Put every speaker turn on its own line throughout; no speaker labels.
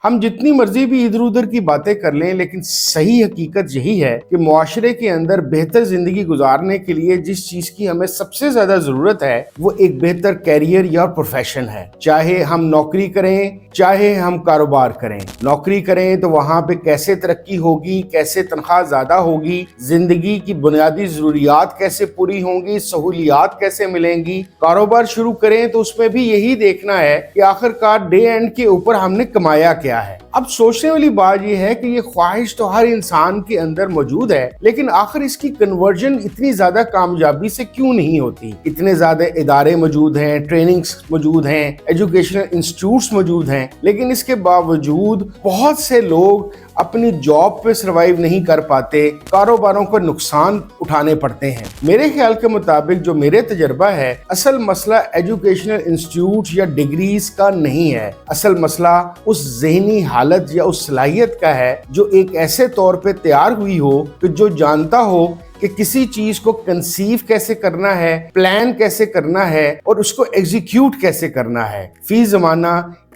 ہم جتنی مرضی بھی ادھر ادھر کی باتیں کر لیں لیکن صحیح حقیقت یہی ہے کہ معاشرے کے اندر بہتر زندگی گزارنے کے لیے جس چیز کی ہمیں سب سے زیادہ ضرورت ہے وہ ایک بہتر کیریئر یا پروفیشن ہے. چاہے ہم نوکری کریں چاہے ہم کاروبار کریں. نوکری کریں تو وہاں پہ کیسے ترقی ہوگی, کیسے تنخواہ زیادہ ہوگی, زندگی کی بنیادی ضروریات کیسے پوری ہوں گی, سہولیات کیسے ملیں گی. کاروبار شروع کریں تو اس میں بھی یہی دیکھنا ہے کہ آخر کار ڈے اینڈ کے اوپر ہم نے کمایا کیا ہے. اب سوچنے والی بات یہ ہے کہ یہ خواہش تو ہر انسان کے اندر موجود ہے, لیکن آخر اس کی کنورژن اتنی زیادہ کامیابی سے کیوں نہیں ہوتی؟ اتنے زیادہ ادارے موجود ہیں, ٹریننگز موجود ہیں, ایجوکیشنل انسٹیٹیوٹس موجود ہیں, لیکن اس کے باوجود بہت سے لوگ اپنی جاب پہ سروائیو نہیں کر پاتے, کاروباروں کو نقصان اٹھانے پڑتے ہیں. میرے خیال کے مطابق جو میرے تجربہ ہے, اصل مسئلہ ایجوکیشنل انسٹیٹیوٹ یا ڈگریز کا نہیں ہے. اصل مسئلہ اس ذہنی حالت یا اس صلاحیت کا ہے جو ایک ایسے طور پہ تیار ہوئی ہو کہ جو جانتا ہو کہ کسی چیز کو کنسیو کیسے کرنا ہے, پلان کیسے کرنا ہے اور اس کو ایگزیکیوٹ کیسے کرنا ہے. فی زمانہ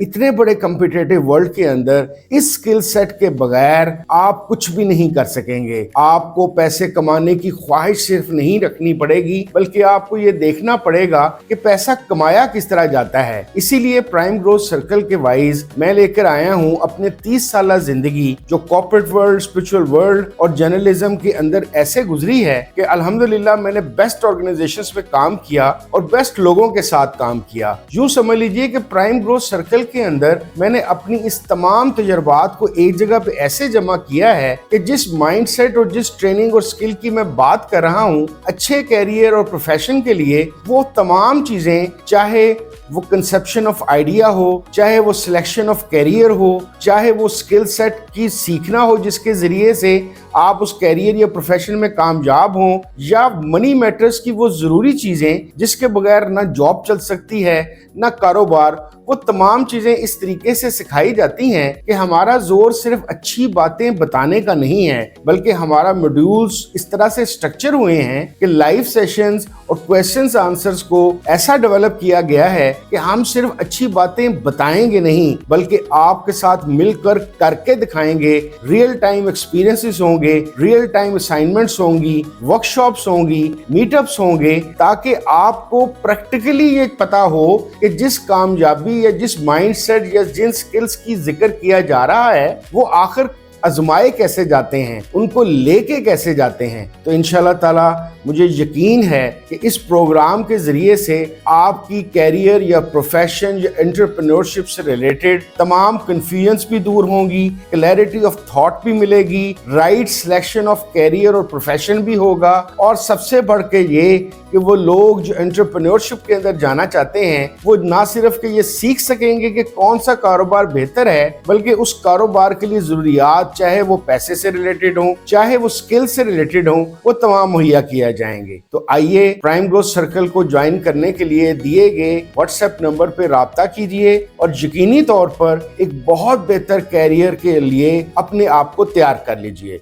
اتنے بڑے کمپیٹیٹو ورلڈ کے اندر اس سکل سیٹ کے بغیر آپ کچھ بھی نہیں کر سکیں گے. آپ کو پیسے کمانے کی خواہش صرف نہیں رکھنی پڑے گی بلکہ آپ کو یہ دیکھنا پڑے گا کہ پیسہ کمایا کس طرح جاتا ہے. اسی لیے پرائم گروتھ سرکل کے وائز میں لے کر آیا ہوں اپنے 30 سالہ زندگی جو کارپوریٹ ورلڈ, اسپرچول ورلڈ اور جرنلزم کے اندر ایسے گزری ہے کہ الحمدللہ میں نے بیسٹ آرگنائزیشنز پہ کام کیا اور بیسٹ لوگوں کے ساتھ کام کیا. یوں سمجھ لیجئے کہ پرائم گروتھ سرکل کے اندر میں نے اپنی اس تمام تجربات کو ایک جگہ پہ ایسے جمع کیا ہے کہ جس مائنڈ سیٹ اور جس ٹریننگ اور سکل کی میں بات کر رہا ہوں اچھے کیریئر اور پروفیشن کے لیے, وہ تمام چیزیں, چاہے وہ کنسپشن آف آئیڈیا ہو, چاہے وہ سلیکشن آف کیریئر ہو, چاہے وہ سکل سیٹ کی سیکھنا ہو جس کے ذریعے سے آپ اس کیریئر یا پروفیشن میں کامیاب ہوں, یا منی میٹرز کی وہ ضروری چیزیں جس کے بغیر نہ جاب چل سکتی ہے نہ کاروبار, وہ تمام چیزیں اس طریقے سے سکھائی جاتی ہیں کہ ہمارا زور صرف اچھی باتیں بتانے کا نہیں ہے بلکہ ہمارا موڈیولز اس طرح سے سٹرکچر ہوئے ہیں کہ لائیو سیشنز اور کویسچنز آنسرز کو ایسا ڈیولپ کیا گیا ہے کہ ہم صرف اچھی باتیں بتائیں گے نہیں بلکہ آپ کے ساتھ مل کر کے دکھائیں گے. ریئل ٹائم ایکسپیرینسز ہوں گے, ریئل ٹائم اسائنمنٹس ہوں گی, ورک شاپس ہوں گی, میٹ اپس ہوں گے, تاکہ آپ کو پریکٹیکلی یہ پتا ہو کہ جس کامیابی یا جس مائنڈ سیٹ یا جن سکلز کی ذکر کیا جا رہا ہے وہ آخر آزمائے کیسے جاتے ہیں, ان کو لے کے کیسے جاتے ہیں. تو انشاءاللہ تعالی مجھے یقین ہے کہ اس پروگرام کے ذریعے سے آپ کی کیریئر یا پروفیشن یا انٹرپرینورشپ سے ریلیٹڈ تمام کنفیوژنس بھی دور ہوں گی, کلیئرٹی آف تھاٹ بھی ملے گی, رائٹ سلیکشن آف کیریئر اور پروفیشن بھی ہوگا, اور سب سے بڑھ کے یہ کہ وہ لوگ جو انٹرپرینورشپ کے اندر جانا چاہتے ہیں وہ نہ صرف کہ یہ سیکھ سکیں گے کہ کون سا کاروبار بہتر ہے بلکہ اس کاروبار کے لیے ضروریات, چاہے وہ پیسے سے ریلیٹڈ ہوں چاہے وہ سکل سے ریلیٹڈ ہوں, وہ تمام مہیا کیا جائیں گے. تو آئیے پرائم گروتھ سرکل کو جوائن کرنے کے لیے دیے گئے واٹس ایپ نمبر پہ رابطہ کیجئے اور یقینی طور پر ایک بہت بہتر کیریئر کے لیے اپنے آپ کو تیار کر لیجئے.